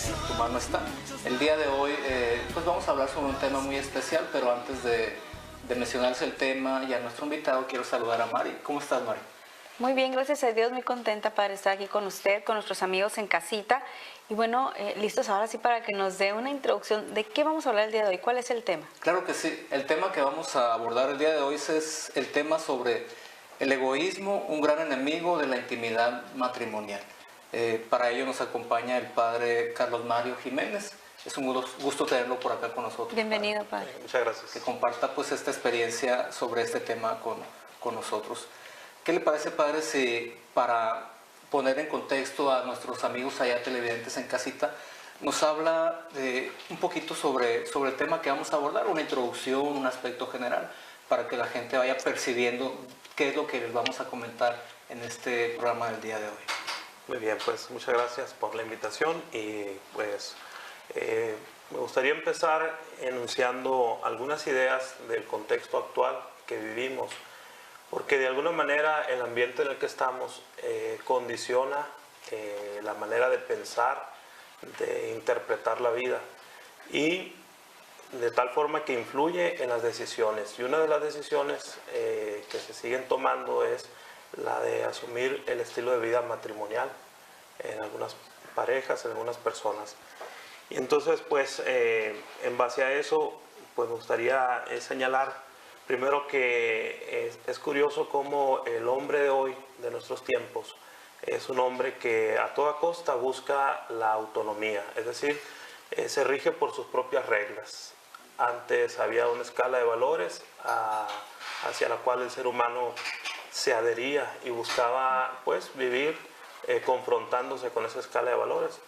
en tu mano está. El día de hoy pues vamos a hablar sobre un tema muy especial, pero antes de mencionarse el tema y a nuestro invitado, quiero saludar a Mari. ¿Cómo estás, Mari? Muy bien, gracias a Dios, muy contenta para estar aquí con usted, con nuestros amigos en casita. Y bueno, listos ahora sí para que nos dé una introducción de qué vamos a hablar el día de hoy, cuál es el tema. Claro que sí, el tema que vamos a abordar el día de hoy es el tema sobre el egoísmo, un gran enemigo de la intimidad matrimonial. Para ello nos acompaña el padre Carlos Mario Jiménez. Es un gusto tenerlo por acá con nosotros. Bienvenido, padre. Muchas gracias. Que comparta pues esta experiencia sobre este tema con nosotros. ¿Qué le parece, padre, si para poner en contexto a nuestros amigos allá televidentes en casita, nos habla un poquito sobre el tema que vamos a abordar, una introducción, un aspecto general, para que la gente vaya percibiendo qué es lo que les vamos a comentar en este programa del día de hoy? Muy bien, pues muchas gracias por la invitación y pues me gustaría empezar enunciando algunas ideas del contexto actual que vivimos, porque de alguna manera el ambiente en el que estamos condiciona la manera de pensar, de interpretar la vida y de tal forma que influye en las decisiones. Y una de las decisiones que se siguen tomando es la de asumir el estilo de vida matrimonial en algunas parejas, en algunas personas. Y entonces, pues, en base a eso, pues me gustaría señalar primero que es curioso cómo el hombre de hoy, de nuestros tiempos, es un hombre que a toda costa busca la autonomía, es decir, se rige por sus propias reglas. Antes había una escala de valores hacia la cual el ser humano se adhería y buscaba pues vivir confrontándose con esa escala de valores,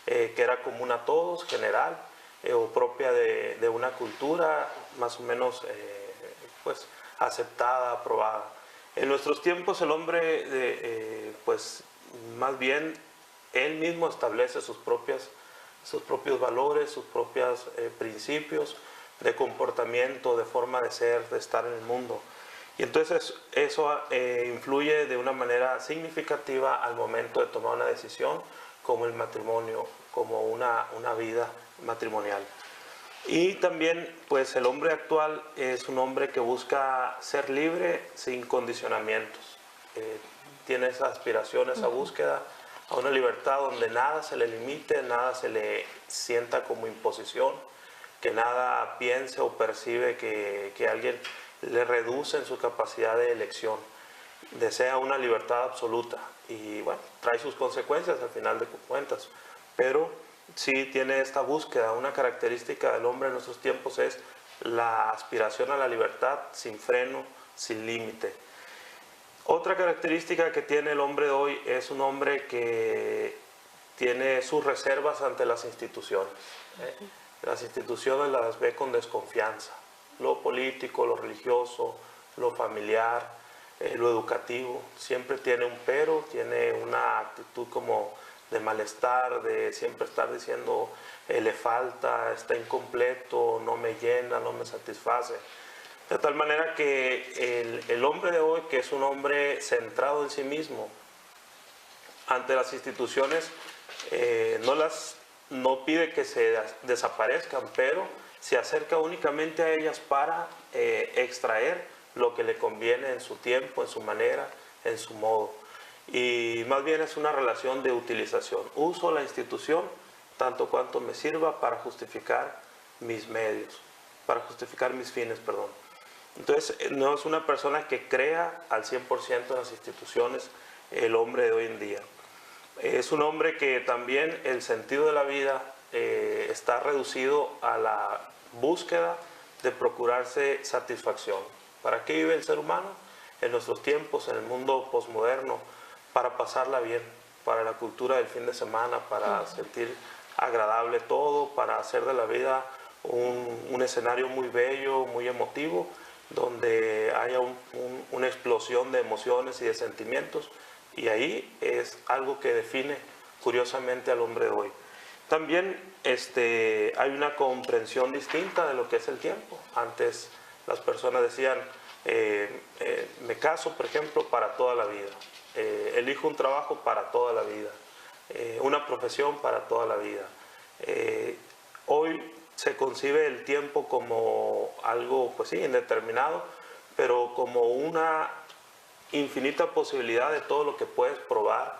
que era común a todos, general, o propia de una cultura más o menos pues aceptada, aprobada. En nuestros tiempos el hombre pues más bien él mismo establece sus propios valores, sus propios principios de comportamiento, de forma de ser, de estar en el mundo. Y entonces eso influye de una manera significativa al momento de tomar una decisión como el matrimonio, como una vida matrimonial. Y también pues el hombre actual es un hombre que busca ser libre sin condicionamientos. Tiene esa aspiración, esa búsqueda a una libertad donde nada se le limite, nada se le sienta como imposición, que nada piense o percibe que alguien le reduce en su capacidad de elección. Desea una libertad absoluta y bueno, trae sus consecuencias al final de cuentas, pero sí tiene esta búsqueda. Una característica del hombre en nuestros tiempos es la aspiración a la libertad sin freno, sin límite. Otra característica que tiene el hombre de hoy es un hombre que tiene sus reservas ante las instituciones. Las instituciones las ve con desconfianza. Lo político, lo religioso, lo familiar, lo educativo, siempre tiene un pero, tiene una actitud como de malestar, de siempre estar diciendo le falta, está incompleto, no me llena, no me satisface. De tal manera que el hombre de hoy, que es un hombre centrado en sí mismo, ante las instituciones no pide que se desaparezcan, pero se acerca únicamente a ellas para extraer lo que le conviene en su tiempo, en su manera, en su modo. Y más bien es una relación de utilización. Uso la institución tanto cuanto me sirva para justificar mis medios, para justificar mis fines, perdón. Entonces no es una persona que crea al 100% en las instituciones el hombre de hoy en día. Es un hombre que también el sentido de la vida está reducido a la búsqueda de procurarse satisfacción. ¿Para qué vive el ser humano? En nuestros tiempos, en el mundo posmoderno, para pasarla bien, para la cultura del fin de semana, para sentir agradable todo, para hacer de la vida un escenario muy bello, muy emotivo, donde haya una explosión de emociones y de sentimientos. Y ahí es algo que define curiosamente al hombre de hoy. También hay una comprensión distinta de lo que es el tiempo. Antes las personas decían, me caso, por ejemplo, para toda la vida. Elijo un trabajo para toda la vida. Una profesión para toda la vida. Hoy se concibe el tiempo como algo, pues sí, indeterminado, pero como una infinita posibilidad de todo lo que puedes probar,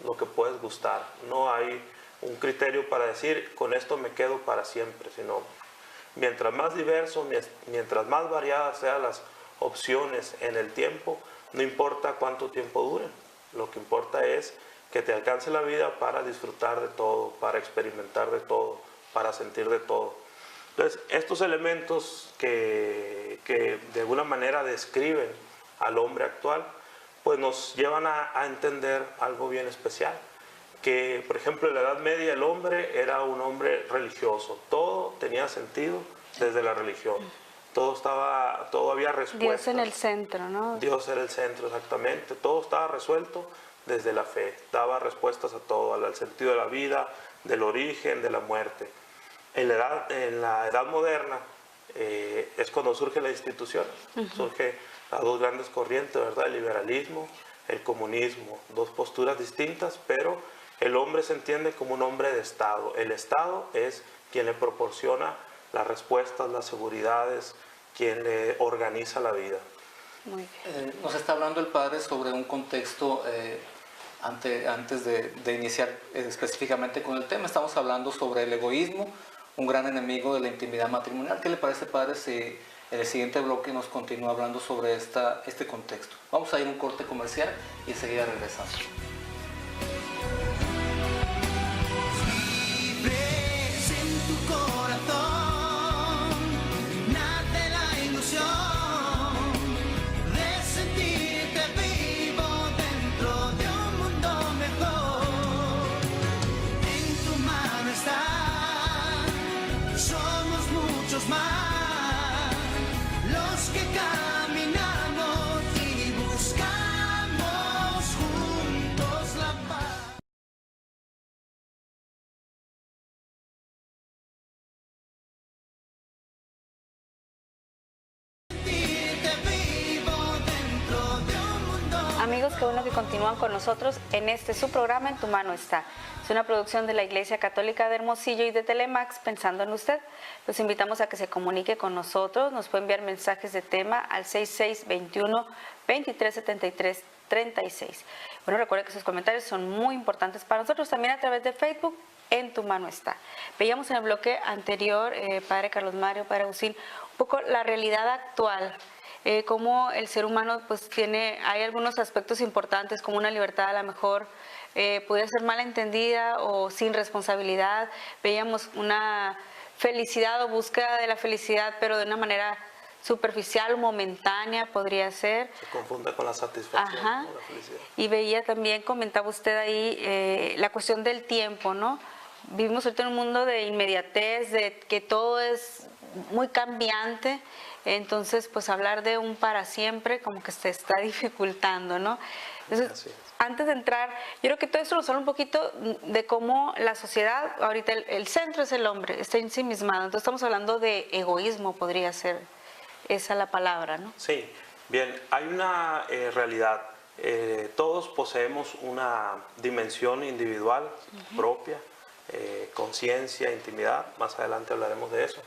lo que puedes gustar. No hay un criterio para decir, con esto me quedo para siempre, sino mientras más diverso, mientras más variadas sean las opciones en el tiempo, no importa cuánto tiempo duren. Lo que importa es que te alcance la vida para disfrutar de todo, para experimentar de todo, para sentir de todo. Entonces, estos elementos que de alguna manera describen al hombre actual, pues nos llevan a entender algo bien especial. Que, por ejemplo, en la Edad Media el hombre era un hombre religioso. Todo tenía sentido desde la religión. Todo había respuestas. Dios en el centro, ¿no? Dios era el centro, exactamente. Todo estaba resuelto desde la fe. Daba respuestas a todo, al sentido de la vida, del origen, de la muerte. En la edad moderna es cuando surgen las instituciones. Surgen las dos grandes corrientes, ¿verdad? El liberalismo, el comunismo. Dos posturas distintas, pero el hombre se entiende como un hombre de Estado. El Estado es quien le proporciona las respuestas, las seguridades, quien le organiza la vida. Muy bien. Nos está hablando el padre sobre un contexto, antes de iniciar específicamente con el tema, estamos hablando sobre el egoísmo, un gran enemigo de la intimidad matrimonial. ¿Qué le parece, padre, si en el siguiente bloque nos continúa hablando sobre este contexto? Vamos a ir a un corte comercial y enseguida regresamos. Más los que caminamos y buscamos juntos la paz. Amigos, qué bueno que continúan con nosotros en este su programa En tu mano está. Es una producción de la Iglesia Católica de Hermosillo y de Telemax, Pensando en Usted. Los invitamos a que se comunique con nosotros. Nos puede enviar mensajes de tema al 6621-2373-36. Bueno, recuerden que sus comentarios son muy importantes para nosotros, también a través de Facebook. En tu mano está. Veíamos en el bloque anterior, padre Carlos Mario, padre Agustín, un poco la realidad actual. Cómo el ser humano pues hay algunos aspectos importantes, como una libertad a lo mejor pudiera ser mal entendida o sin responsabilidad. Veíamos una felicidad o búsqueda de la felicidad, pero de una manera superficial, momentánea podría ser. Se confunde con la satisfacción, ¿no? La felicidad. Y veía también, comentaba usted ahí, la cuestión del tiempo, ¿no? Vivimos ahorita en un mundo de inmediatez, de que todo es muy cambiante. Entonces, pues hablar de un para siempre como que se está dificultando, ¿no? Entonces, antes de entrar, yo creo que todo esto nos habla un poquito de cómo la sociedad, ahorita el centro es el hombre, está ensimismado. Entonces estamos hablando de egoísmo, podría ser esa la palabra, ¿no? Sí, bien, hay una realidad. Todos poseemos una dimensión individual propia, conciencia, intimidad. Más adelante hablaremos de eso.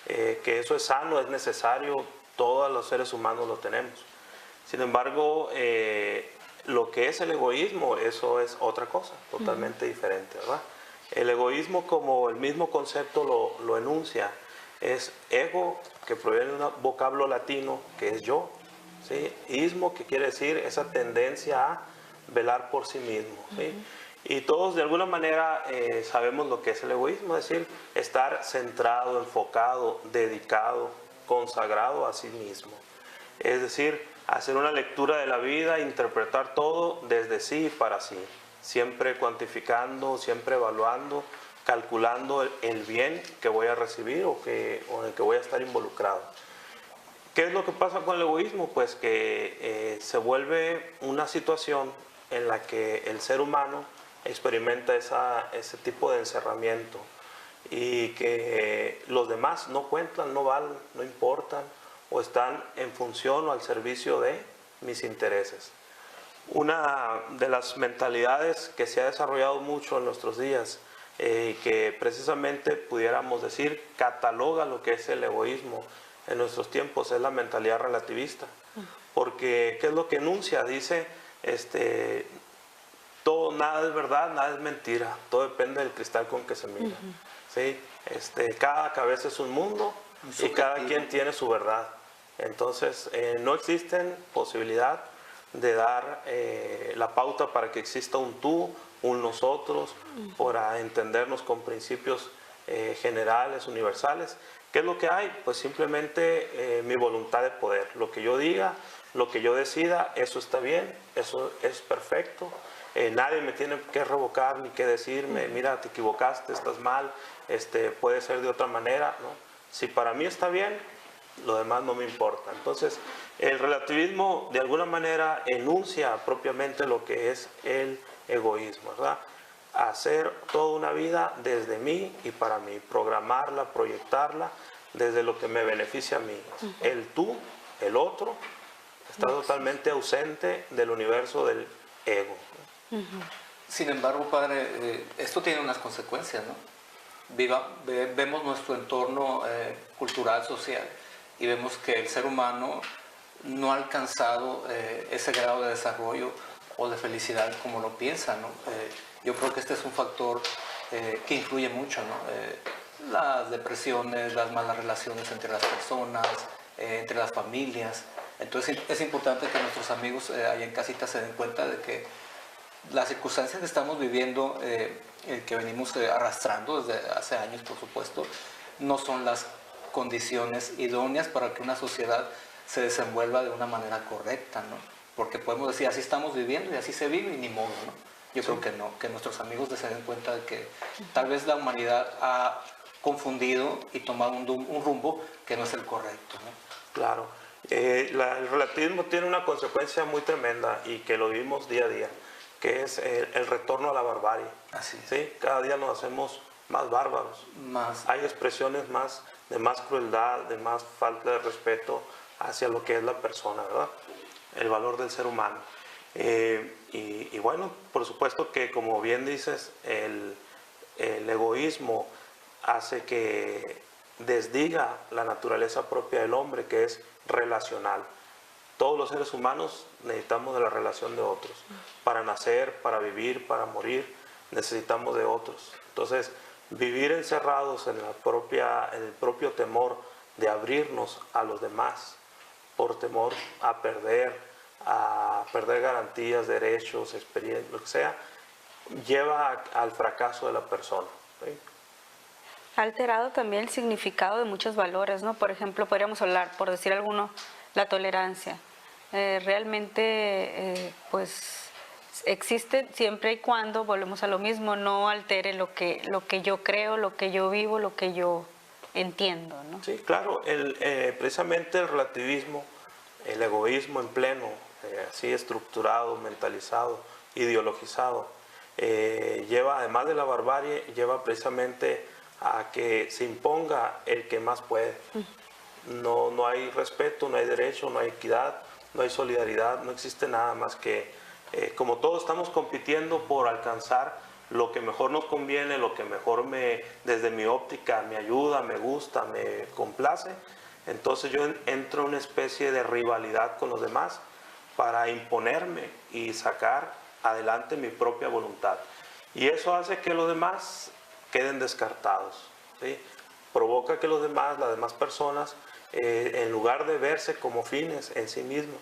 Que eso es sano, es necesario, todos los seres humanos lo tenemos. Sin embargo, lo que es el egoísmo, eso es otra cosa, totalmente diferente, ¿verdad? El egoísmo, como el mismo concepto lo enuncia, es ego, que proviene de un vocablo latino, que es yo, ¿sí? Ismo, que quiere decir esa tendencia a velar por sí mismo, ¿sí? Y todos de alguna manera sabemos lo que es el egoísmo, es decir, estar centrado, enfocado, dedicado, consagrado a sí mismo. Es decir, hacer una lectura de la vida, interpretar todo desde sí y para sí, siempre cuantificando, siempre evaluando, calculando el bien que voy a recibir o en el que voy a estar involucrado. ¿Qué es lo que pasa con el egoísmo? Pues que se vuelve una situación en la que el ser humano experimenta ese tipo de encerramiento y que los demás no cuentan, no valen, no importan o están en función o al servicio de mis intereses. Una de las mentalidades que se ha desarrollado mucho en nuestros días que precisamente pudiéramos decir cataloga lo que es el egoísmo en nuestros tiempos, es la mentalidad relativista. Porque, ¿qué es lo que enuncia? Dice, todo, nada es verdad, nada es mentira, todo depende del cristal con que se mira. ¿Sí? Cada cabeza es un mundo y cada quien tiene su verdad. Entonces, no existen posibilidad de dar la pauta para que exista un tú, un nosotros, para entendernos con principios generales, universales. ¿Qué es lo que hay? Pues simplemente mi voluntad de poder. Lo que yo diga, lo que yo decida, eso está bien, eso es perfecto. Nadie me tiene que revocar ni que decirme, mira, te equivocaste, estás mal, puede ser de otra manera, ¿no? Si para mí está bien, lo demás no me importa. Entonces, el relativismo de alguna manera enuncia propiamente lo que es el egoísmo, ¿verdad? Hacer toda una vida desde mí y para mí, programarla, proyectarla desde lo que me beneficia a mí. El tú, el otro, está totalmente ausente del universo del ego. Sin embargo, padre, esto tiene unas consecuencias, ¿no? Vemos nuestro entorno cultural, social, y vemos que el ser humano no ha alcanzado ese grado de desarrollo o de felicidad como lo piensa, ¿no? Yo creo que este es un factor que influye mucho, ¿no? Las depresiones, las malas relaciones entre las personas, entre las familias. Entonces es importante que nuestros amigos allá en casita se den cuenta de que las circunstancias que estamos viviendo, que venimos arrastrando desde hace años, por supuesto, no son las condiciones idóneas para que una sociedad se desenvuelva de una manera correcta, ¿no? Porque podemos decir, así estamos viviendo y así se vive y ni modo, ¿no? Yo creo que no, que nuestros amigos se den cuenta de que tal vez la humanidad ha confundido y tomado un rumbo que no es el correcto, ¿no? Claro. El relativismo tiene una consecuencia muy tremenda y que lo vivimos día a día, que es el retorno a la barbarie. Así es. ¿Sí? Cada día nos hacemos más bárbaros. Hay expresiones de más crueldad, de más falta de respeto hacia lo que es la persona, ¿verdad? El valor del ser humano. Y bueno, por supuesto que, como bien dices, el egoísmo hace que desdiga la naturaleza propia del hombre, que es relacional. Todos los seres humanos necesitamos de la relación de otros. Para nacer, para vivir, para morir, necesitamos de otros. Entonces, vivir encerrados en el propio temor de abrirnos a los demás, por temor a perder garantías, derechos, experiencias, lo que sea, lleva al fracaso de la persona. ¿Sí? Ha alterado también el significado de muchos valores, ¿no? Por ejemplo, podríamos hablar, por decir alguno, la tolerancia. Realmente, pues, existe siempre y cuando, volvemos a lo mismo, no altere lo que yo creo, lo que yo vivo, lo que yo entiendo, ¿no? Sí, claro. Precisamente el relativismo, el egoísmo en pleno, así estructurado, mentalizado, ideologizado, lleva, además de la barbarie, lleva precisamente a que se imponga el que más puede. No hay respeto, no hay derecho, no hay equidad, no hay solidaridad, no existe nada más que, como todos estamos compitiendo por alcanzar lo que mejor nos conviene, lo que mejor desde mi óptica me ayuda, me gusta, me complace, entonces yo entro en una especie de rivalidad con los demás para imponerme y sacar adelante mi propia voluntad. Y eso hace que los demás queden descartados, ¿sí? Provoca que las demás personas, en lugar de verse como fines en sí mismos,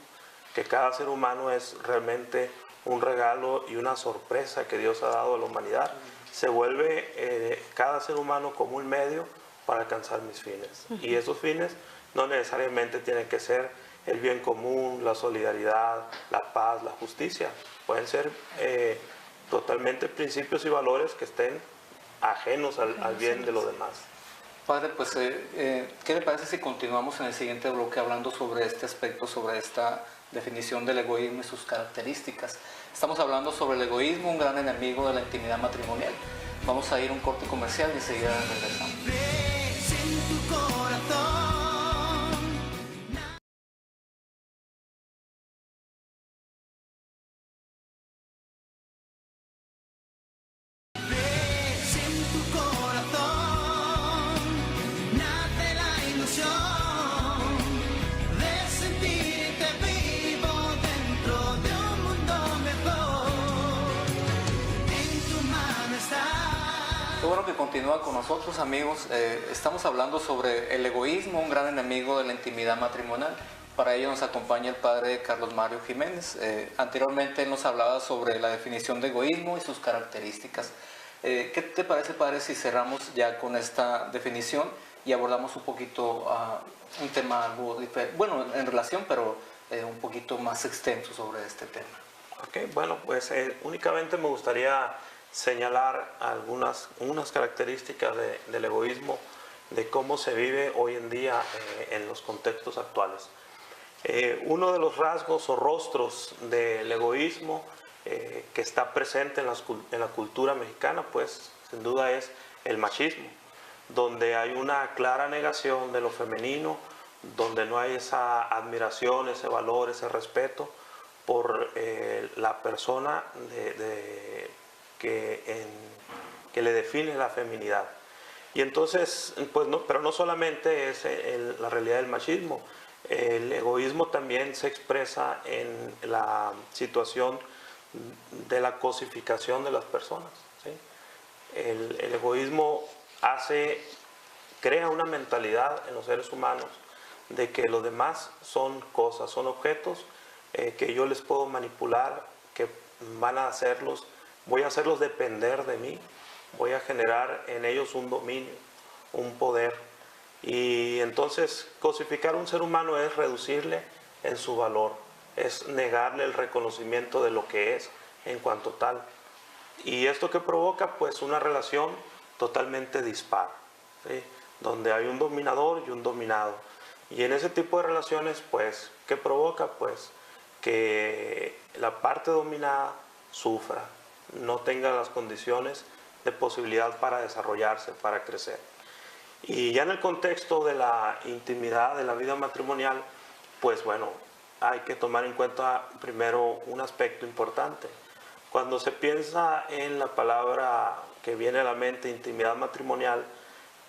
que cada ser humano es realmente un regalo y una sorpresa que Dios ha dado a la humanidad, se vuelve cada ser humano como un medio para alcanzar mis fines. Y esos fines no necesariamente tienen que ser el bien común, la solidaridad, la paz, la justicia. Pueden ser totalmente principios y valores que estén ajenos al bien de los demás. Padre, pues, ¿qué le parece si continuamos en el siguiente bloque hablando sobre este aspecto, sobre esta definición del egoísmo y sus características? Estamos hablando sobre el egoísmo, un gran enemigo de la intimidad matrimonial. Vamos a ir a un corte comercial y enseguida regresamos. Ves en tu corazón. Ves en continúa con nosotros, amigos. Estamos hablando sobre el egoísmo, un gran enemigo de la intimidad matrimonial. Para ello nos acompaña el padre Carlos Mario Jiménez. Anteriormente él nos hablaba sobre la definición de egoísmo y sus características. ¿Qué te parece, padre, si cerramos ya con esta definición y abordamos un poquito un tema algo diferente? Bueno, en relación, pero un poquito más extenso sobre este tema. Ok, bueno, pues únicamente me gustaría señalar unas características del egoísmo, de cómo se vive hoy en día en los contextos actuales. Uno de los rasgos o rostros del egoísmo que está presente en la cultura mexicana, pues sin duda es el machismo, donde hay una clara negación de lo femenino, donde no hay esa admiración, ese valor, ese respeto por la persona que le define la feminidad. Y entonces, pues no, pero no solamente es la realidad del machismo, el egoísmo también se expresa en la situación de la cosificación de las personas, ¿sí? El egoísmo crea una mentalidad en los seres humanos de que los demás son cosas, son objetos que yo les puedo manipular, que voy a hacerlos depender de mí, voy a generar en ellos un dominio, un poder. Y entonces cosificar a un ser humano es reducirle en su valor, es negarle el reconocimiento de lo que es en cuanto tal. Y esto que provoca, pues, una relación totalmente dispar, ¿sí? Donde hay un dominador y un dominado. Y en ese tipo de relaciones, pues, ¿qué provoca? Pues que la parte dominada sufra, no tenga las condiciones de posibilidad para desarrollarse, para crecer. Y ya en el contexto de la intimidad, de la vida matrimonial, pues bueno, hay que tomar en cuenta primero un aspecto importante. Cuando se piensa en la palabra que viene a la mente, intimidad matrimonial,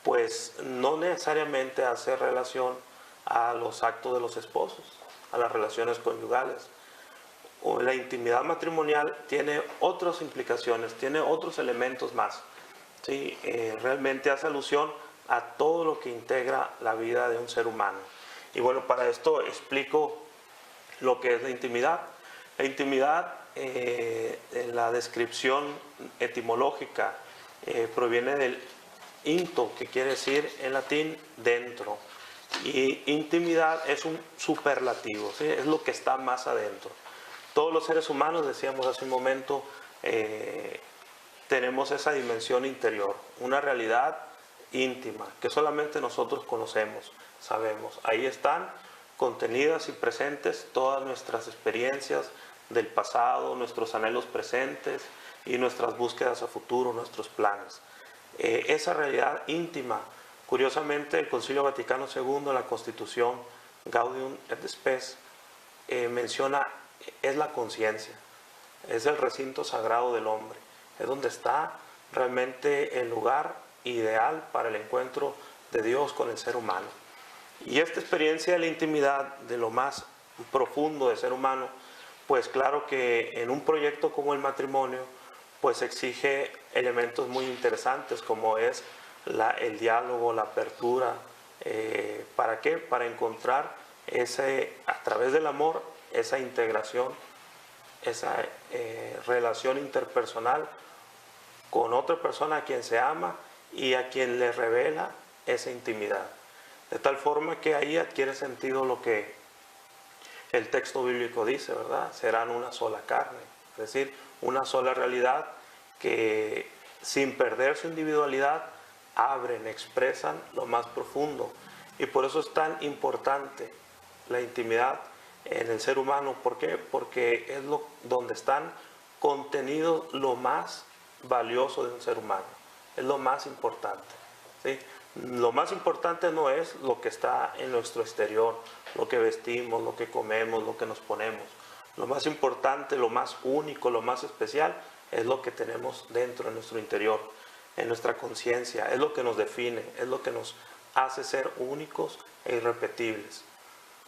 pues no necesariamente hace relación a los actos de los esposos, a las relaciones conyugales. O la intimidad matrimonial tiene otras implicaciones, tiene otros elementos más, ¿sí? Realmente hace alusión a todo lo que integra la vida de un ser humano. Y bueno, para esto explico lo que es la intimidad. La intimidad, en la descripción etimológica, proviene del into, que quiere decir en latín dentro. Y intimidad es un superlativo, ¿sí? Es lo que está más adentro. Todos los seres humanos, decíamos hace un momento, tenemos esa dimensión interior, una realidad íntima que solamente nosotros conocemos, sabemos. Ahí están contenidas y presentes todas nuestras experiencias del pasado, nuestros anhelos presentes y nuestras búsquedas a futuro, nuestros planes. Esa realidad íntima, curiosamente, el Concilio Vaticano II, en la Constitución Gaudium et Spes, menciona, es la conciencia, es el recinto sagrado del hombre, es donde está realmente el lugar ideal para el encuentro de Dios con el ser humano. Y esta experiencia de la intimidad, de lo más profundo del ser humano, pues claro que en un proyecto como el matrimonio, pues exige elementos muy interesantes como es el diálogo, la apertura. ¿Para qué? Para encontrar a través del amor, esa integración, esa relación interpersonal con otra persona a quien se ama y a quien le revela esa intimidad. De tal forma que ahí adquiere sentido lo que el texto bíblico dice, ¿verdad? Serán una sola carne, es decir, una sola realidad que sin perder su individualidad abren, expresan lo más profundo. Y por eso es tan importante la intimidad en el ser humano. ¿Por qué? Porque es donde están contenidos lo más valioso de un ser humano. Es lo más importante, ¿sí? Lo más importante no es lo que está en nuestro exterior, lo que vestimos, lo que comemos, lo que nos ponemos. Lo más importante, lo más único, lo más especial es lo que tenemos dentro, en nuestro interior, en nuestra conciencia. Es lo que nos define, es lo que nos hace ser únicos e irrepetibles.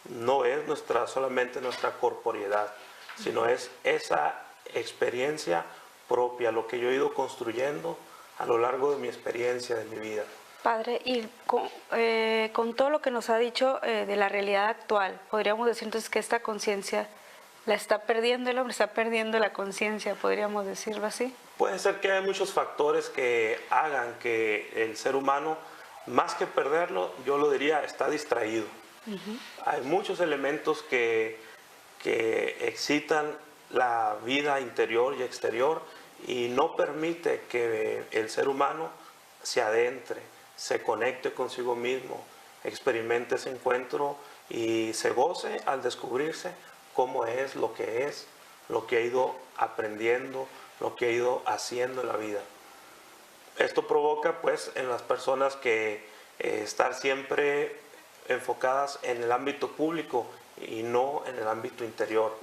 No es solamente nuestra corporeidad, sino es esa experiencia propia, lo que yo he ido construyendo a lo largo de mi experiencia, de mi vida. Padre, y con todo lo que nos ha dicho de la realidad actual, podríamos decir entonces que esta conciencia la está perdiendo el hombre, está perdiendo la conciencia, podríamos decirlo así. Puede ser que hay muchos factores que hagan que el ser humano, más que perderlo, yo lo diría, está distraído. Hay muchos elementos que excitan la vida interior y exterior y no permite que el ser humano se adentre, se conecte consigo mismo, experimente ese encuentro y se goce al descubrirse cómo es, lo que ha ido aprendiendo, lo que ha ido haciendo en la vida. Esto provoca pues en las personas que estar siempre enfocadas en el ámbito público y no en el ámbito interior.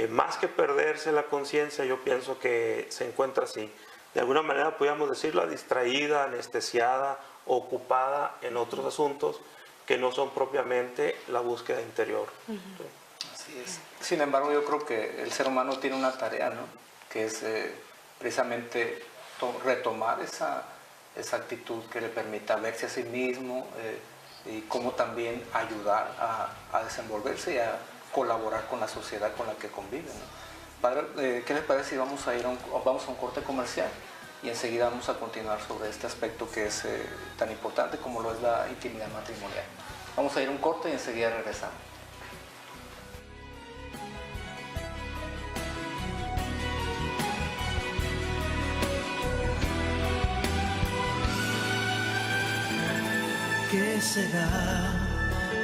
Más que perderse la conciencia, yo pienso que se encuentra así. De alguna manera podríamos decirlo, distraída, anestesiada, ocupada en otros asuntos que no son propiamente la búsqueda interior. ¿Sí? Así es. Sin embargo, yo creo que el ser humano tiene una tarea, ¿no? Que es precisamente retomar esa actitud que le permita verse a sí mismo y cómo también ayudar a desenvolverse y a colaborar con la sociedad con la que convive, ¿no? Padre, ¿qué les parece si vamos a un corte comercial y enseguida vamos a continuar sobre este aspecto que es tan importante como lo es la intimidad matrimonial? Vamos a ir a un corte y enseguida regresamos. ¿Qué será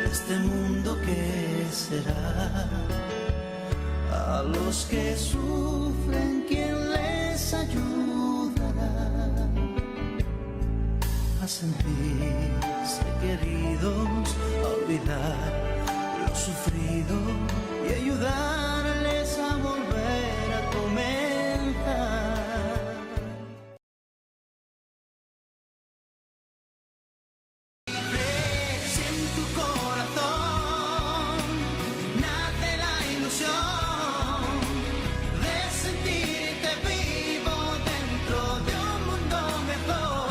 este mundo? ¿Qué será? A los que sufren, ¿quién les ayudará a sentirse queridos, a olvidar lo sufrido y ayudarles a volver a comenzar? Si en tu corazón nace la ilusión de sentirte vivo dentro de un mundo mejor.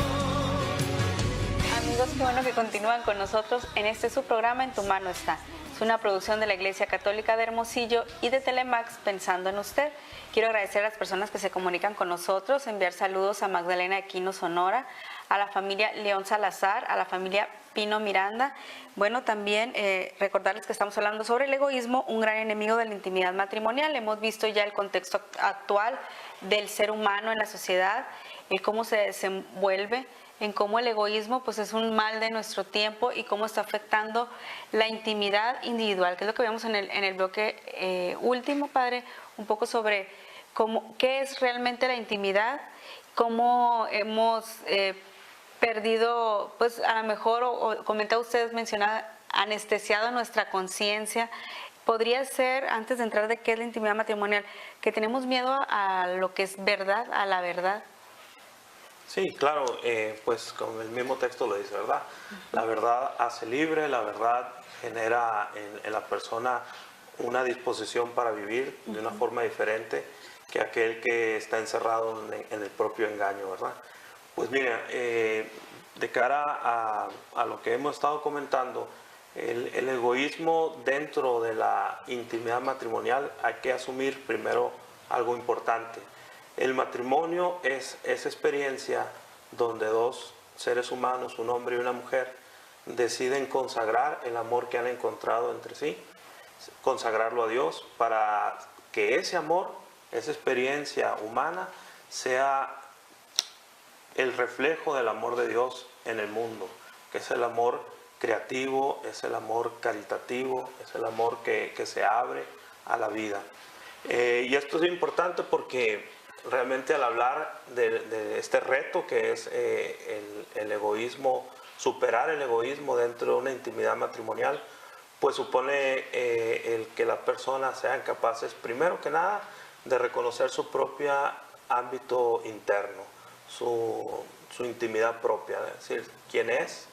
Amigos, qué bueno que continúan con nosotros en este su programa En tu mano está. Es una producción de la Iglesia Católica de Hermosillo y de Telemax Pensando en Usted. Quiero agradecer a las personas que se comunican con nosotros, enviar saludos a Magdalena Aquino Sonora, a la familia León Salazar, a la familia Pino Miranda. Bueno, también recordarles que estamos hablando sobre el egoísmo, un gran enemigo de la intimidad matrimonial. Hemos visto ya el contexto actual del ser humano en la sociedad, el cómo se desenvuelve, en cómo el egoísmo pues es un mal de nuestro tiempo y cómo está afectando la intimidad individual, que es lo que vemos en el bloque último, Padre, un poco sobre qué es realmente la intimidad, cómo hemos perdido, pues a lo mejor, o comentaba usted, mencionaba, anestesiado nuestra conciencia. Podría ser, antes de entrar de qué es la intimidad matrimonial, que tenemos miedo a lo que es verdad, a la verdad. Sí, claro, pues como el mismo texto lo dice, ¿verdad? La verdad hace libre, la verdad genera en la persona una disposición para vivir de una forma diferente que aquel que está encerrado en el propio engaño, ¿verdad? Pues mira, de cara a lo que hemos estado comentando, el egoísmo dentro de la intimidad matrimonial, hay que asumir primero algo importante. El matrimonio es esa experiencia donde dos seres humanos, un hombre y una mujer, deciden consagrar el amor que han encontrado entre sí, consagrarlo a Dios para que ese amor, esa experiencia humana, sea el reflejo del amor de Dios en el mundo, que es el amor creativo, es el amor caritativo, es el amor que se abre a la vida. Y esto es importante porque realmente al hablar de este reto que es el egoísmo, superar el egoísmo dentro de una intimidad matrimonial, pues supone el que las personas sean capaces, primero que nada, de reconocer su propio ámbito interno, su intimidad propia, es decir, quién es,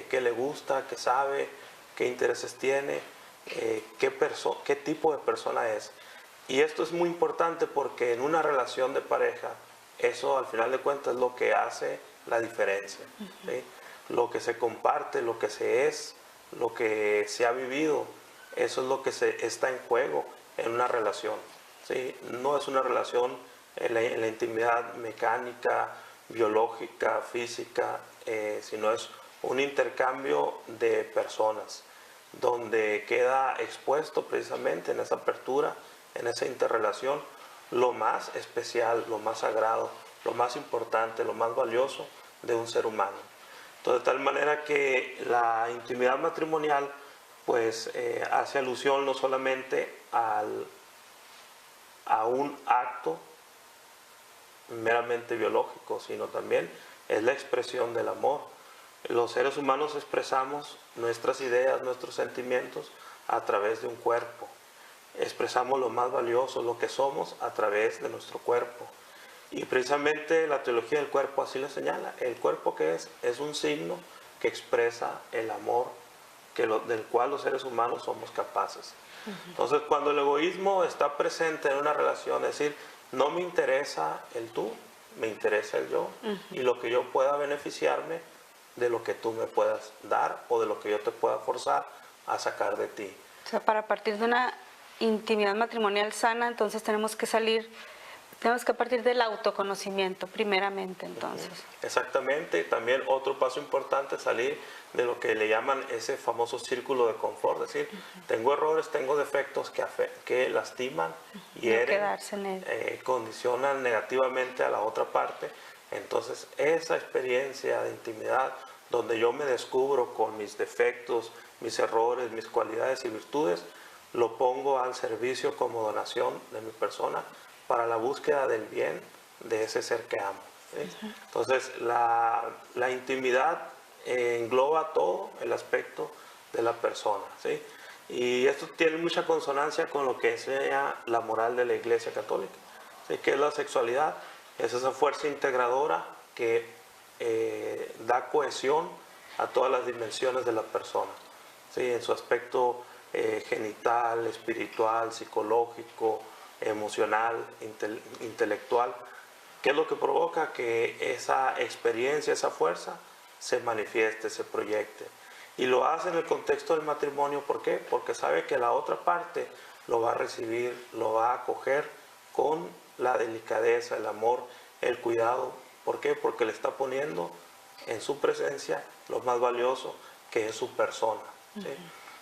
qué le gusta, qué sabe, qué intereses tiene, qué tipo de persona es. Y esto es muy importante porque en una relación de pareja eso al final de cuentas es lo que hace la diferencia. ¿Sí? Lo que se comparte, lo que se es, lo que se ha vivido, eso es lo que está en juego en una relación. ¿Sí? No es una relación en la intimidad mecánica, biológica, física, sino es un intercambio de personas, donde queda expuesto precisamente en esa apertura, en esa interrelación, lo más especial, lo más sagrado, lo más importante, lo más valioso de un ser humano. Entonces, de tal manera que la intimidad matrimonial pues hace alusión no solamente a un acto meramente biológico, sino también es la expresión del amor. Los seres humanos expresamos nuestras ideas, nuestros sentimientos a través de un cuerpo. Expresamos lo más valioso, lo que somos, a través de nuestro cuerpo. Y precisamente la teología del cuerpo así lo señala. El cuerpo, ¿qué es? Es un signo que expresa el amor del cual los seres humanos somos capaces. Entonces, cuando el egoísmo está presente en una relación, es decir, no me interesa el tú, me interesa el yo, y lo que yo pueda beneficiarme de lo que tú me puedas dar o de lo que yo te pueda forzar a sacar de ti. O sea, para partir de una intimidad matrimonial sana, entonces tenemos que partir del autoconocimiento primeramente, entonces. Exactamente. También otro paso importante es salir de lo que le llaman ese famoso círculo de confort, es decir, tengo errores, tengo defectos que lastiman, hieren, condicionan negativamente a la otra parte. Entonces, esa experiencia de intimidad donde yo me descubro con mis defectos, mis errores, mis cualidades y virtudes, lo pongo al servicio como donación de mi persona para la búsqueda del bien de ese ser que amo. ¿Sí? Entonces, la intimidad engloba todo el aspecto de la persona. ¿Sí? Y esto tiene mucha consonancia con lo que enseña la moral de la Iglesia Católica. ¿Sí? Que es la sexualidad, es esa fuerza integradora que da cohesión a todas las dimensiones de la persona. ¿Sí? En su aspecto genital, espiritual, psicológico, emocional, intelectual. ¿Qué es lo que provoca? Que esa experiencia, esa fuerza se manifieste, se proyecte. Y lo hace en el contexto del matrimonio. ¿Por qué? Porque sabe que la otra parte lo va a recibir, lo va a acoger con la delicadeza, el amor, el cuidado. ¿Por qué? Porque le está poniendo en su presencia lo más valioso, que es su persona. ¿Sí?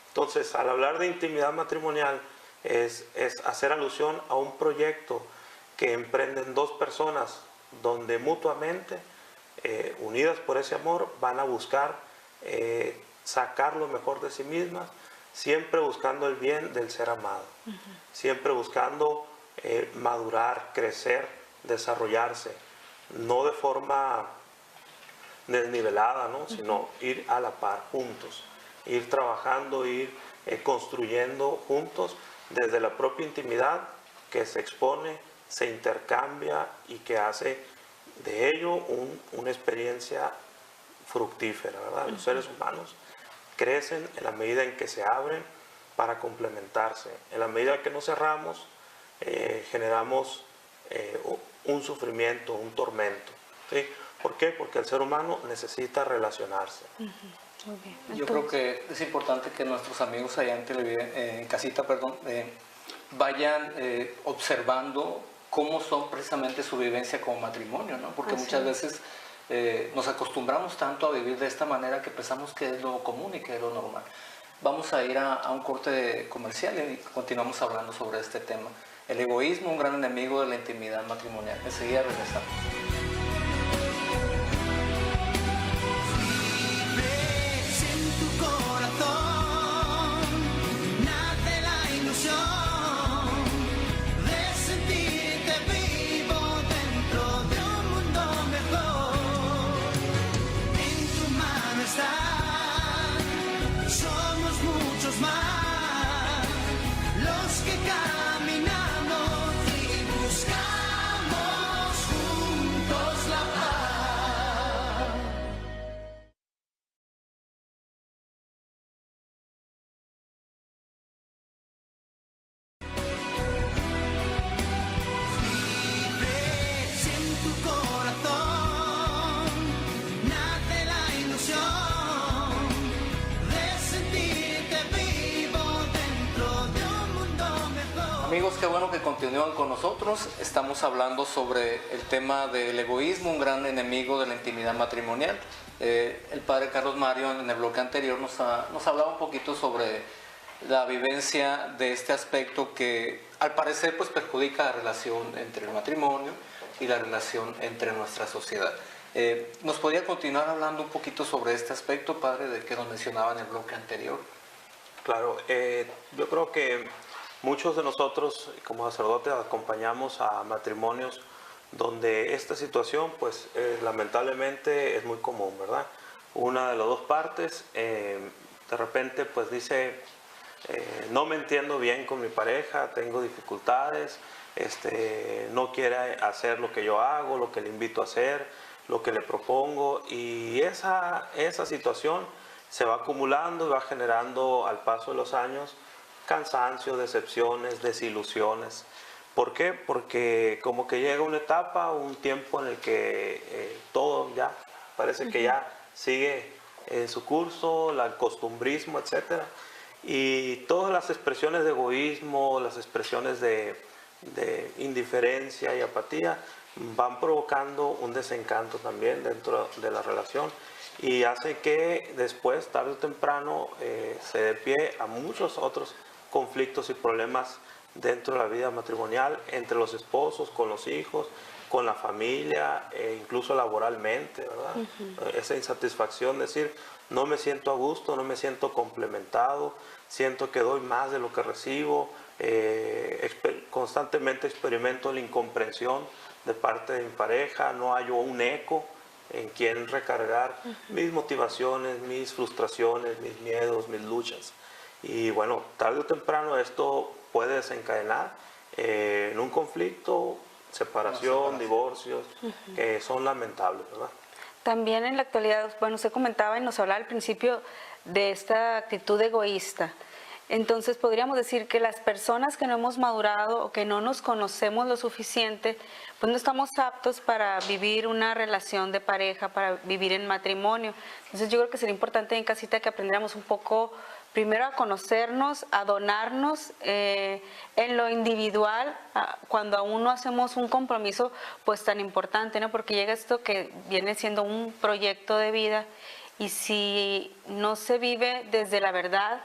Entonces, al hablar de intimidad matrimonial, es hacer alusión a un proyecto que emprenden dos personas donde mutuamente, unidas por ese amor, van a buscar sacar lo mejor de sí mismas, siempre buscando el bien del ser amado, siempre buscando madurar, crecer, desarrollarse, no de forma desnivelada, ¿no? Sino ir a la par, juntos, ir trabajando, ir construyendo juntos, desde la propia intimidad que se expone, se intercambia y que hace de ello una experiencia fructífera, ¿verdad? Los seres humanos crecen en la medida en que se abren para complementarse. En la medida que nos cerramos, generamos un sufrimiento, un tormento. ¿Sí? ¿Por qué? Porque el ser humano necesita relacionarse. Yo creo que es importante que nuestros amigos allá en casita, vayan observando cómo son precisamente su vivencia como matrimonio, ¿no? Porque muchas veces nos acostumbramos tanto a vivir de esta manera que pensamos que es lo común y que es lo normal. Vamos a ir a un corte comercial y continuamos hablando sobre este tema. El egoísmo, un gran enemigo de la intimidad matrimonial. Enseguida regresamos. Caminamos y buscamos juntos. qué bueno que continúan con nosotros. Estamos hablando sobre el tema del egoísmo, un gran enemigo de la intimidad matrimonial. El padre Carlos Mario en el bloque anterior nos hablaba un poquito sobre la vivencia de este aspecto que al parecer pues perjudica la relación entre el matrimonio y la relación entre nuestra sociedad. ¿Nos podría continuar hablando un poquito sobre este aspecto, padre, de que nos mencionaba en el bloque anterior? Claro, yo creo que muchos de nosotros como sacerdotes acompañamos a matrimonios donde esta situación pues lamentablemente es muy común, ¿verdad? Una de las dos partes de repente pues dice, no me entiendo bien con mi pareja, tengo dificultades, no quiere hacer lo que yo hago, lo que le invito a hacer, lo que le propongo, y esa situación se va acumulando y va generando al paso de los años cansancio, decepciones, desilusiones. ¿Por qué? Porque como que llega una etapa, un tiempo en el que todo ya parece que ya sigue en su curso, el costumbrismo, etc. Y todas las expresiones de egoísmo, las expresiones de indiferencia y apatía van provocando un desencanto también dentro de la relación y hace que después, tarde o temprano, se dé pie a muchos otros conflictos y problemas dentro de la vida matrimonial, entre los esposos, con los hijos, con la familia, incluso laboralmente, ¿verdad? Esa insatisfacción, decir, no me siento a gusto, no me siento complementado, siento que doy más de lo que recibo, constantemente experimento la incomprensión de parte de mi pareja, no hallo un eco en quien recargar mis motivaciones, mis frustraciones, mis miedos, mis luchas. Y bueno, tarde o temprano esto puede desencadenar en un conflicto, separación, divorcios, que son lamentables, ¿verdad? También en la actualidad, bueno, usted comentaba y nos hablaba al principio de esta actitud egoísta. Entonces podríamos decir que las personas que no hemos madurado o que no nos conocemos lo suficiente, pues no estamos aptos para vivir una relación de pareja, para vivir en matrimonio. Entonces yo creo que sería importante en casita que aprendiéramos un poco primero a conocernos, a donarnos en lo individual, cuando aún no hacemos un compromiso pues tan importante, ¿no? Porque llega esto que viene siendo un proyecto de vida y si no se vive desde la verdad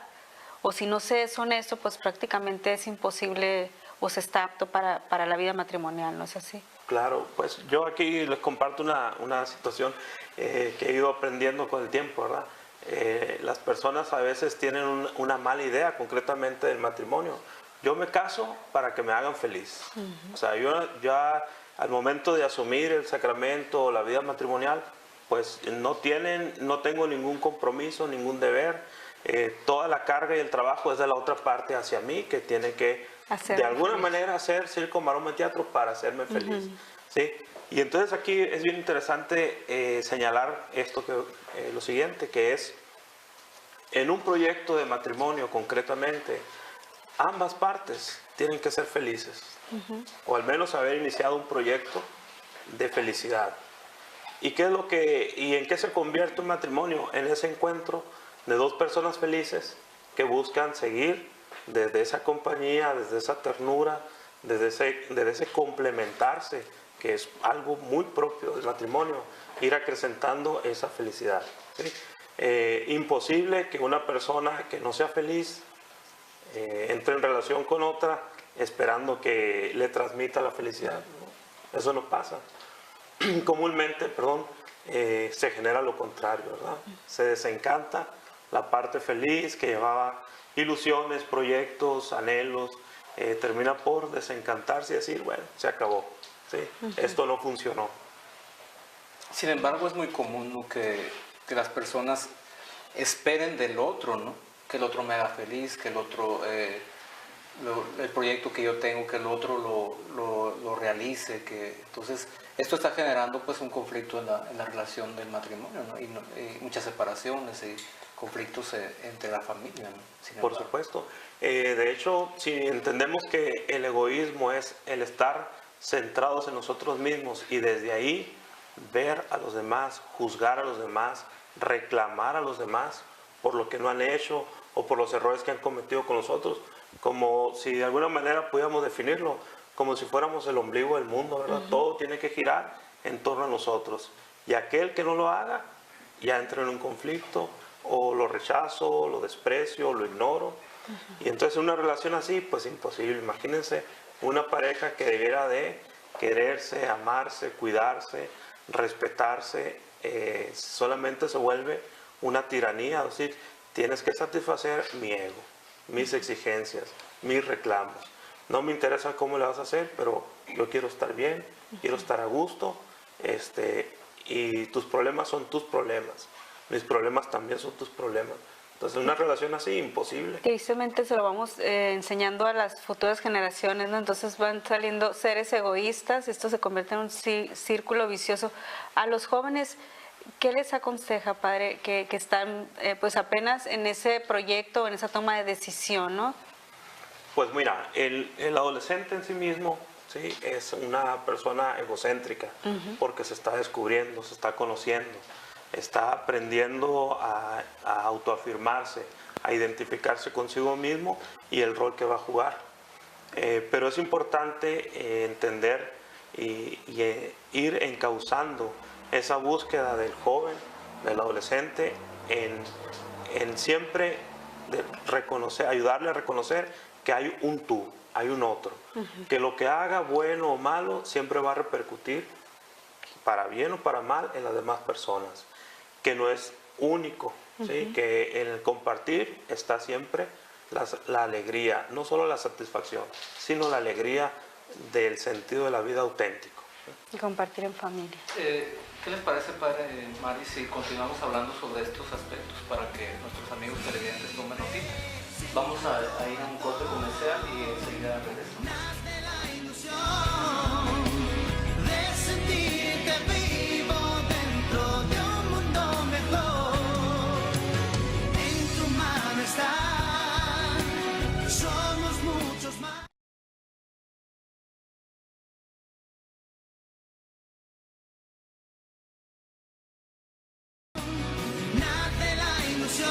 o si no se es honesto, pues prácticamente es imposible o se está apto para la vida matrimonial, ¿no es así? Claro, pues yo aquí les comparto una situación que he ido aprendiendo con el tiempo, ¿verdad? Las personas a veces tienen una mala idea concretamente del matrimonio. Yo me caso para que me hagan feliz. O sea, yo ya al momento de asumir el sacramento o la vida matrimonial, pues no tengo ningún compromiso, ningún deber. Toda la carga y el trabajo es de la otra parte hacia mí, que tiene que de alguna manera hacer circo, maroma, teatro para hacerme feliz. ¿Sí? Y entonces aquí es bien interesante señalar esto, lo siguiente, que es en un proyecto de matrimonio concretamente, ambas partes tienen que ser felices, o al menos haber iniciado un proyecto de felicidad. ¿Y en qué se convierte un matrimonio? En ese encuentro de dos personas felices que buscan seguir desde esa compañía, desde esa ternura, desde ese complementarse, que es algo muy propio del matrimonio, ir acrecentando esa felicidad, ¿sí? Imposible que una persona que no sea feliz entre en relación con otra esperando que le transmita la felicidad, ¿no? Eso no pasa. Comúnmente, se genera lo contrario, ¿verdad? Se desencanta la parte feliz que llevaba ilusiones, proyectos, anhelos, termina por desencantarse y decir, bueno, se acabó, ¿sí? Esto no funcionó. Sin embargo, es muy común, ¿no?, que las personas esperen del otro, ¿no?, que el otro me haga feliz, que el otro, el proyecto que yo tengo, que el otro lo realice, entonces esto está generando pues un conflicto en la relación del matrimonio, ¿no? Y muchas separaciones y conflictos entre la familia, ¿no? Por supuesto. De hecho, si entendemos que el egoísmo es el estar centrados en nosotros mismos y desde ahí ver a los demás, juzgar a los demás, reclamar a los demás por lo que no han hecho o por los errores que han cometido con nosotros, como si de alguna manera pudiéramos definirlo, como si fuéramos el ombligo del mundo, ¿verdad? Todo tiene que girar en torno a nosotros. Y aquel que no lo haga, ya entra en un conflicto, o lo rechazo, lo desprecio, lo ignoro. Y entonces una relación así, pues imposible. Imagínense una pareja que debiera de quererse, amarse, cuidarse, respetarse, solamente se vuelve una tiranía. Es decir, tienes que satisfacer mi ego, mis exigencias, mis reclamos. No me interesa cómo le vas a hacer, pero yo quiero estar bien, quiero estar a gusto, y tus problemas son tus problemas. Mis problemas también son tus problemas. Entonces, una relación así, imposible. Tristemente se lo vamos enseñando a las futuras generaciones, ¿no? Entonces van saliendo seres egoístas, esto se convierte en un círculo vicioso. A los jóvenes, ¿qué les aconseja, padre, que están pues apenas en ese proyecto, en esa toma de decisión, ¿no? Pues mira, el adolescente en sí mismo, ¿sí?, es una persona egocéntrica, porque se está descubriendo, se está conociendo, está aprendiendo a autoafirmarse, a identificarse consigo mismo y el rol que va a jugar. Pero es importante entender y ir encauzando esa búsqueda del joven, del adolescente, en siempre reconocer, ayudarle a reconocer que hay un tú, hay un otro, que lo que haga, bueno o malo, siempre va a repercutir para bien o para mal en las demás personas, que no es único, ¿sí? Que en el compartir está siempre la alegría, no solo la satisfacción, sino la alegría del sentido de la vida auténtico. Y compartir en familia. ¿Qué les parece, padre Mari, si continuamos hablando sobre estos aspectos para que nuestros amigos televidentes tomen nota? Vamos a ir a un corte comercial y enseguida regresamos. De la ilusión de sentirte vivo dentro de un mundo mejor. En tu mano está, somos muchos más. Nace la ilusión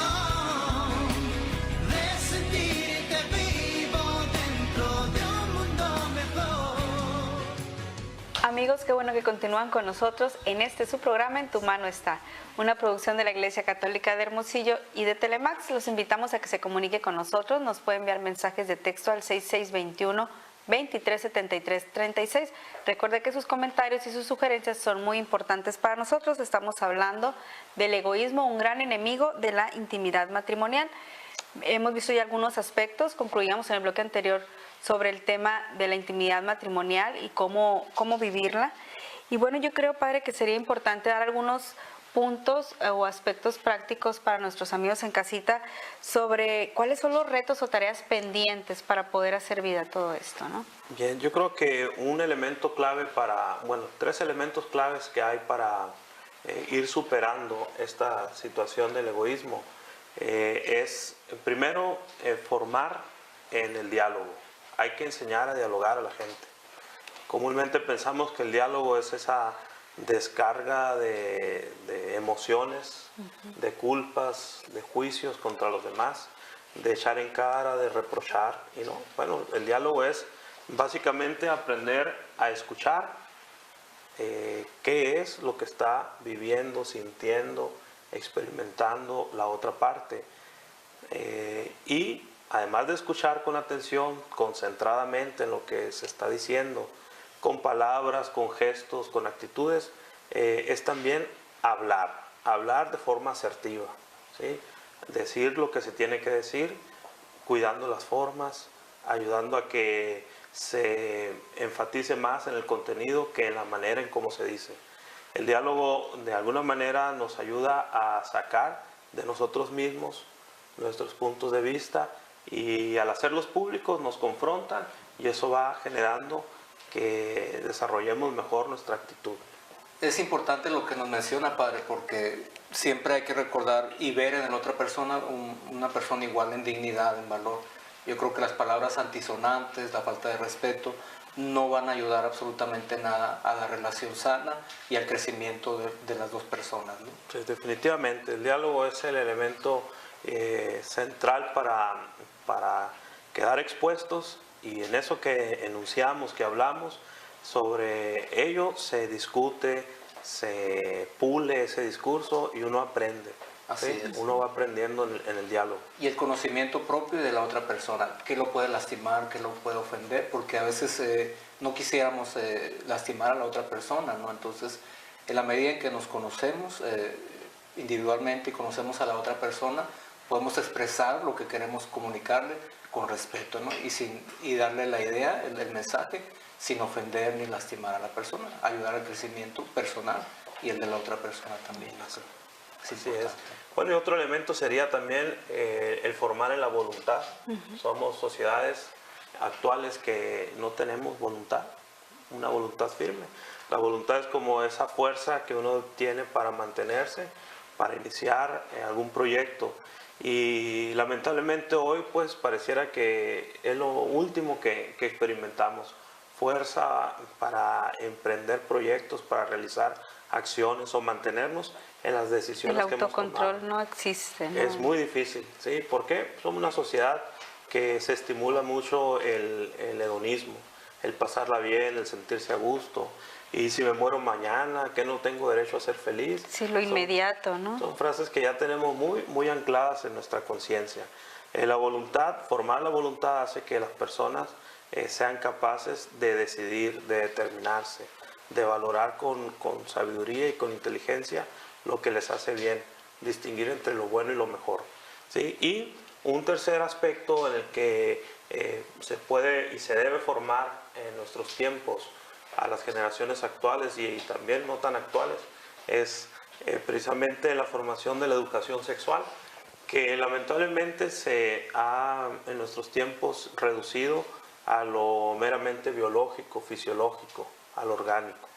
de sentirte vivo dentro de un mundo mejor. Amigos, qué bueno que continúan con nosotros en este su programa En tu mano está, una producción de la Iglesia Católica de Hermosillo y de Telemax. Los invitamos a que se comunique con nosotros. Nos puede enviar mensajes de texto al 6621-2373-36. Recuerde que sus comentarios y sus sugerencias son muy importantes para nosotros. Estamos hablando del egoísmo, un gran enemigo de la intimidad matrimonial. Hemos visto ya algunos aspectos, concluíamos en el bloque anterior sobre el tema de la intimidad matrimonial y cómo vivirla. Y bueno, yo creo, padre, que sería importante dar algunos puntos o aspectos prácticos para nuestros amigos en casita sobre cuáles son los retos o tareas pendientes para poder hacer vida a todo esto, ¿no? Bien, yo creo que un elemento clave tres elementos claves que hay para ir superando esta situación del egoísmo es, primero, formar en el diálogo. Hay que enseñar a dialogar a la gente. Comúnmente pensamos que el diálogo es esa descarga de emociones, de culpas, de juicios contra los demás, de echar en cara, de reprochar. Y no, bueno, el diálogo es básicamente aprender a escuchar qué es lo que está viviendo, sintiendo, experimentando la otra parte. Y además de escuchar con atención, concentradamente en lo que se está diciendo, con palabras, con gestos, con actitudes, es también hablar de forma asertiva, ¿sí? Decir lo que se tiene que decir, cuidando las formas, ayudando a que se enfatice más en el contenido que en la manera en cómo se dice. El diálogo de alguna manera nos ayuda a sacar de nosotros mismos nuestros puntos de vista, y al hacerlos públicos nos confrontan, y eso va generando que desarrollemos mejor nuestra actitud. Es importante lo que nos menciona, padre, porque siempre hay que recordar y ver en la otra persona una persona igual en dignidad, en valor. Yo creo que las palabras antisonantes, la falta de respeto, no van a ayudar absolutamente nada a la relación sana y al crecimiento de las dos personas, ¿no? Sí, definitivamente, el diálogo es el elemento central para quedar expuestos, y en eso que enunciamos, que hablamos, sobre ello se discute, se pule ese discurso y uno aprende. Así ¿sí? es. Uno va aprendiendo en el diálogo. Y el conocimiento propio de la otra persona, qué lo puede lastimar, qué lo puede ofender, porque a veces no quisiéramos lastimar a la otra persona, ¿no? Entonces, en la medida en que nos conocemos individualmente y conocemos a la otra persona, podemos expresar lo que queremos comunicarle con respeto, ¿no? Y darle la idea, el mensaje, sin ofender ni lastimar a la persona, ayudar al crecimiento personal y el de la otra persona también. Así es. importante. Bueno, y otro elemento sería también el formar en la voluntad. Somos sociedades actuales que no tenemos voluntad, una voluntad firme. La voluntad es como esa fuerza que uno tiene para mantenerse, para iniciar algún proyecto. Y lamentablemente hoy pues pareciera que es lo último que experimentamos. Fuerza para emprender proyectos, para realizar acciones o mantenernos en las decisiones El que hemos tomado. autocontrol no existe, ¿no? Es muy difícil, ¿sí? ¿Por qué? Somos una sociedad que se estimula mucho el hedonismo, el pasarla bien, el sentirse a gusto. Y si me muero mañana, ¿qué no tengo derecho a ser feliz? Sí, lo inmediato, ¿no? Son frases que ya tenemos muy ancladas en nuestra conciencia. La voluntad, formar la voluntad hace que las personas sean capaces de decidir, de determinarse, de valorar con sabiduría y con inteligencia lo que les hace bien, distinguir entre lo bueno y lo mejor, ¿sí? Y un tercer aspecto en el que se puede y se debe formar en nuestros tiempos a las generaciones actuales y también no tan actuales es precisamente la formación de la educación sexual, que lamentablemente se ha en nuestros tiempos reducido a lo meramente biológico, fisiológico, a lo orgánico.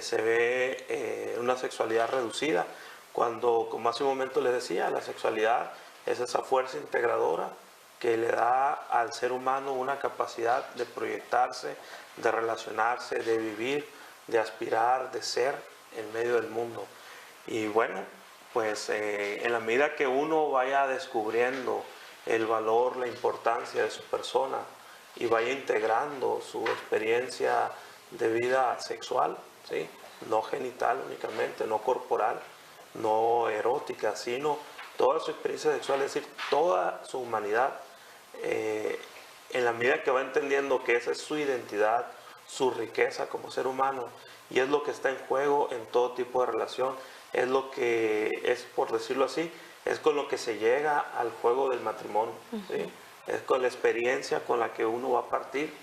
Se ve una sexualidad reducida cuando, como hace un momento les decía, la sexualidad es esa fuerza integradora que le da al ser humano una capacidad de proyectarse, de relacionarse, de vivir, de aspirar, de ser en medio del mundo. Y bueno, pues en la medida que uno vaya descubriendo el valor, la importancia de su persona y vaya integrando su experiencia de vida sexual, ¿sí? No genital únicamente, no corporal, no erótica, sino toda su experiencia sexual, es decir, toda su humanidad, en la medida que va entendiendo que esa es su identidad, su riqueza como ser humano, y es lo que está en juego en todo tipo de relación, es lo que es, por decirlo así, es con lo que se llega al juego del matrimonio, ¿sí? Es con la experiencia con la que uno va a partir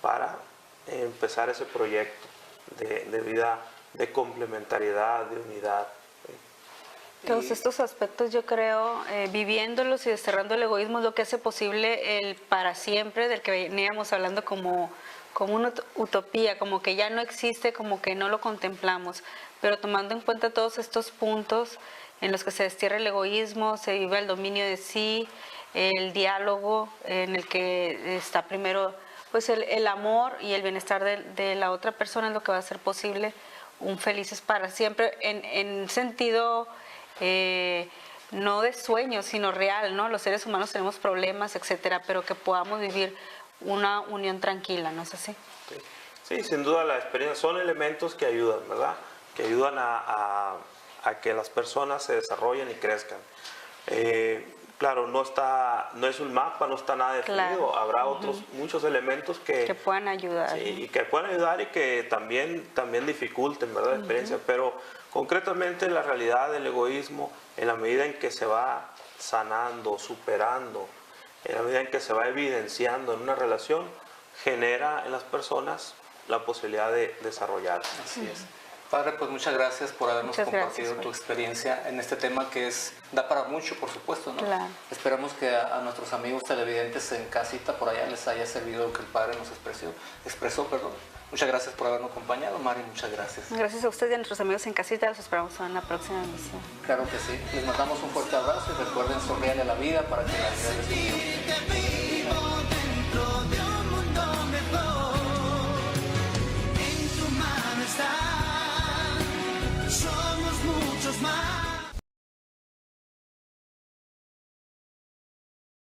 para empezar ese proyecto de vida, de complementariedad, de unidad. Todos estos aspectos yo creo, viviéndolos y desterrando el egoísmo es lo que hace posible el para siempre del que veníamos hablando como una utopía, como que ya no existe, como que no lo contemplamos, pero tomando en cuenta todos estos puntos en los que se destierra el egoísmo, se vive el dominio de sí, el diálogo en el que está primero pues el amor y el bienestar de la otra persona es lo que va a hacer posible un felices para siempre en sentido no de sueño, sino real, ¿no? Los seres humanos tenemos problemas, etcétera, pero que podamos vivir una unión tranquila, ¿no es así? Sí, sin duda la experiencia son elementos que ayudan, ¿verdad? Que ayudan a que las personas se desarrollen y crezcan. Claro, no es un mapa, no está nada definido. Claro. Habrá otros muchos elementos que puedan ayudar. Sí, y que puedan ayudar y que también dificulten, ¿verdad? La experiencia. Pero concretamente la realidad del egoísmo, en la medida en que se va sanando, superando, en la medida en que se va evidenciando en una relación, genera en las personas la posibilidad de desarrollarse. Así es. Padre, pues muchas gracias por habernos Muchas compartido gracias, tu experiencia en este tema que da para mucho, por supuesto, ¿no? Claro. Esperamos que a nuestros amigos televidentes en casita por allá les haya servido lo que el Padre nos expresó. Muchas gracias por habernos acompañado, Mari, muchas gracias. Gracias a ustedes y a nuestros amigos en casita, los esperamos en la próxima emisión. Claro que sí. Les mandamos un fuerte abrazo y recuerden sonreírle a la vida para que la vida les bendiga. Sentirte vivo.